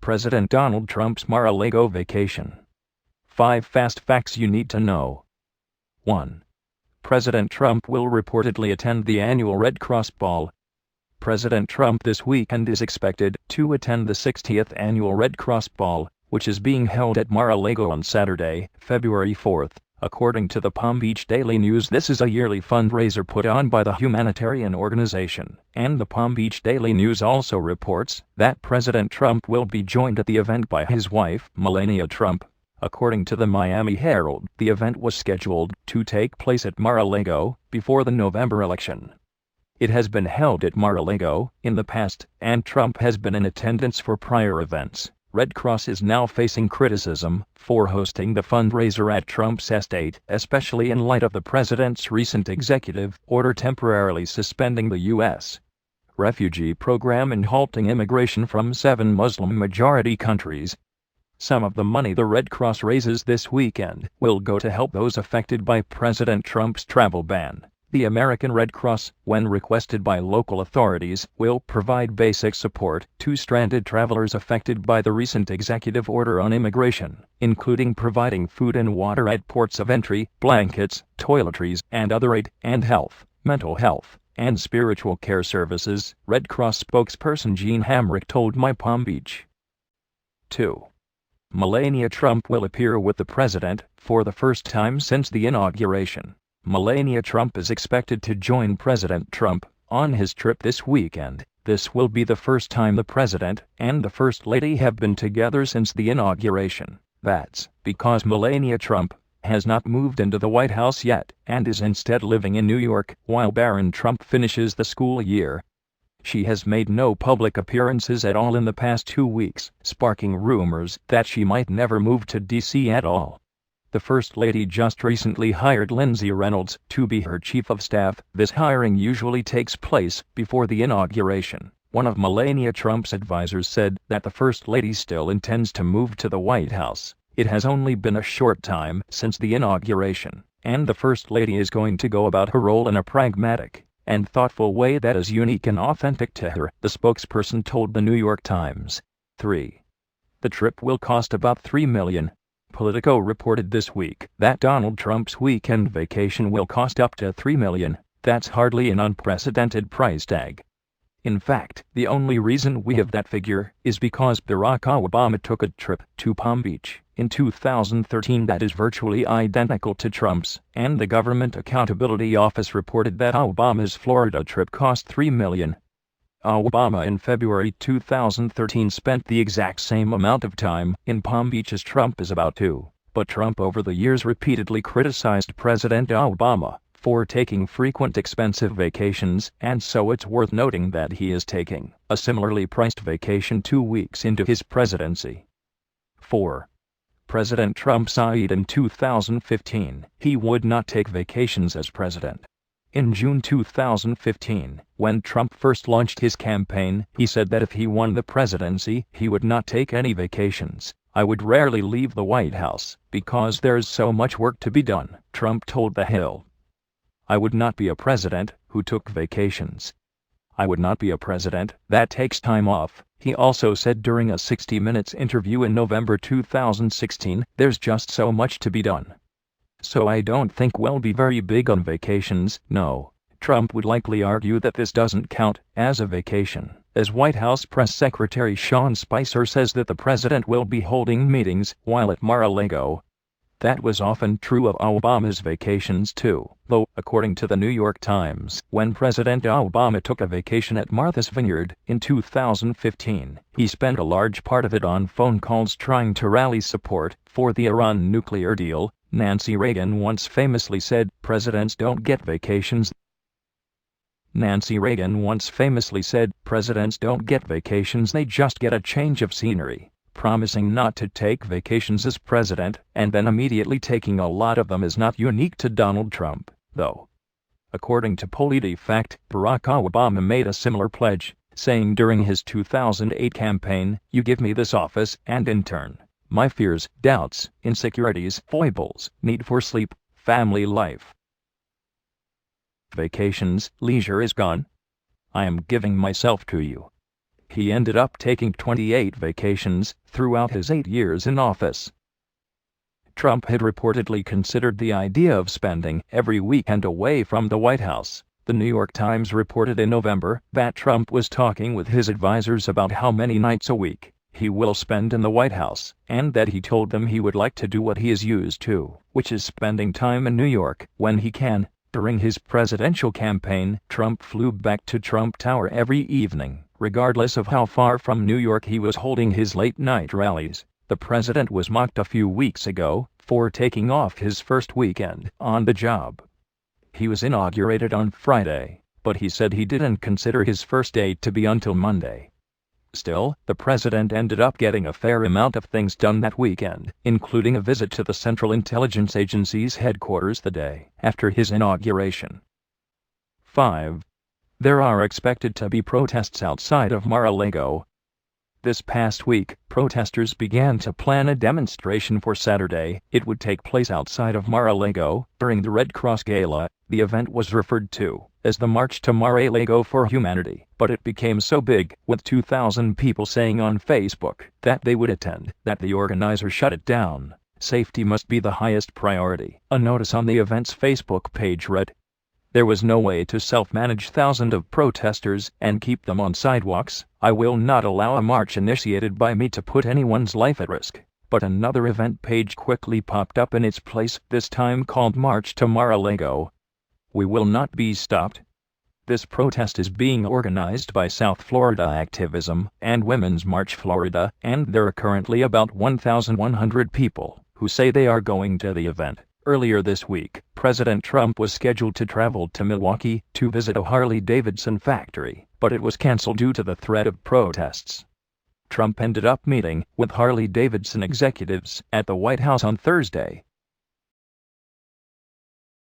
President Donald Trump's Mar-a-Lago vacation. 5 fast facts you need to know. 1. President Trump will reportedly attend the annual Red Cross Ball. President Trump this weekend is expected to attend the 60th annual Red Cross Ball, which is being held at Mar-a-Lago on Saturday, February 4th. According to the Palm Beach Daily News, this is a yearly fundraiser put on by the humanitarian organization, and the Palm Beach Daily News also reports that President Trump will be joined at the event by his wife, Melania Trump. According to the Miami Herald, the event was scheduled to take place at Mar-a-Lago before the November election. It has been held at Mar-a-Lago in the past, and Trump has been in attendance for prior events. Red Cross is now facing criticism for hosting the fundraiser at Trump's estate, especially in light of the president's recent executive order temporarily suspending the U.S. refugee program and halting immigration from 7 Muslim-majority countries. Some of the money the Red Cross raises this weekend will go to help those affected by President Trump's travel ban. The American Red Cross, when requested by local authorities, will provide basic support to stranded travelers affected by the recent executive order on immigration, including providing food and water at ports of entry, blankets, toiletries, and other aid, and health, mental health, and spiritual care services, Red Cross spokesperson Gene Hamrick told My Palm Beach. 2. Melania Trump will appear with the president for the first time since the inauguration. Melania Trump is expected to join President Trump on his trip this weekend. This will be the first time the president and the First Lady have been together since the inauguration. That's because Melania Trump has not moved into the White House yet and is instead living in New York while Barron Trump finishes the school year. She has made no public appearances at all in the past 2 weeks, sparking rumors that she might never move to D.C. at all. The First Lady just recently hired Lindsay Reynolds to be her chief of staff. This hiring usually takes place before the inauguration. One of Melania Trump's advisors said that the First Lady still intends to move to the White House. It has only been a short time since the inauguration, and the First Lady is going to go about her role in a pragmatic and thoughtful way that is unique and authentic to her, the spokesperson told the New York Times. 3. The trip will cost about $3 million. Politico reported this week that Donald Trump's weekend vacation will cost up to $3 million. That's hardly an unprecedented price tag. In fact, the only reason we have that figure is because Barack Obama took a trip to Palm Beach in 2013 that is virtually identical to Trump's, and the Government Accountability Office reported that Obama's Florida trip cost $3 million. Obama in February 2013 spent the exact same amount of time in Palm Beach as Trump is about to, but Trump over the years repeatedly criticized President Obama for taking frequent expensive vacations, and so it's worth noting that he is taking a similarly priced vacation 2 weeks into his presidency. 4. President Trump said in 2015 he would not take vacations as president. In June 2015, when Trump first launched his campaign, he said that if he won the presidency, he would not take any vacations. I would rarely leave the White House because there's so much work to be done, Trump told The Hill. I would not be a president who took vacations. I would not be a president that takes time off, he also said during a 60 Minutes interview in November 2016. There's just so much to be done. So I don't think we'll be very big on vacations, no. Trump would likely argue that this doesn't count as a vacation, as White House Press Secretary Sean Spicer says that the president will be holding meetings while at Mar-a-Lago. That was often true of Obama's vacations too, though, according to the New York Times, when President Obama took a vacation at Martha's Vineyard in 2015, he spent a large part of it on phone calls trying to rally support for the Iran nuclear deal. Nancy Reagan once famously said, "Presidents don't get vacations." Nancy Reagan once famously said, "Presidents don't get vacations, they just get a change of scenery," promising not to take vacations as president, and then immediately taking a lot of them is not unique to Donald Trump, though. According to PolitiFact, Barack Obama made a similar pledge, saying during his 2008 campaign, "You give me this office, and in turn, my fears, doubts, insecurities, foibles, need for sleep, family life, vacations, leisure is gone. I am giving myself to you." He ended up taking 28 vacations throughout his 8 years in office. Trump had reportedly considered the idea of spending every weekend away from the White House. The New York Times reported in November that Trump was talking with his advisors about how many nights a week he will spend in the White House, and that he told them he would like to do what he is used to, which is spending time in New York when he can. During his presidential campaign, Trump flew back to Trump Tower every evening, regardless of how far from New York he was holding his late-night rallies. The president was mocked a few weeks ago for taking off his first weekend on the job. He was inaugurated on Friday, but he said he didn't consider his first day to be until Monday. Still, the president ended up getting a fair amount of things done that weekend, including a visit to the Central Intelligence Agency's headquarters the day after his inauguration. 5. There are expected to be protests outside of Mar-a-Lago. This past week, protesters began to plan a demonstration for Saturday. It would take place outside of Mar-a-Lago during the Red Cross Gala. The event was referred to as the March to Mar-a-Lago for Humanity, but it became so big, with 2,000 people saying on Facebook that they would attend, that the organizers shut it down. Safety must be the highest priority. A notice on the event's Facebook page read, "There was no way to self-manage thousands of protesters and keep them on sidewalks. I will not allow a march initiated by me to put anyone's life at risk." But another event page quickly popped up in its place, this time called March to Mar-a-Lago. "We will not be stopped." This protest is being organized by South Florida Activism and Women's March Florida, and there are currently about 1,100 people who say they are going to the event. Earlier this week, President Trump was scheduled to travel to Milwaukee to visit a Harley-Davidson factory, but it was canceled due to the threat of protests. Trump ended up meeting with Harley-Davidson executives at the White House on Thursday,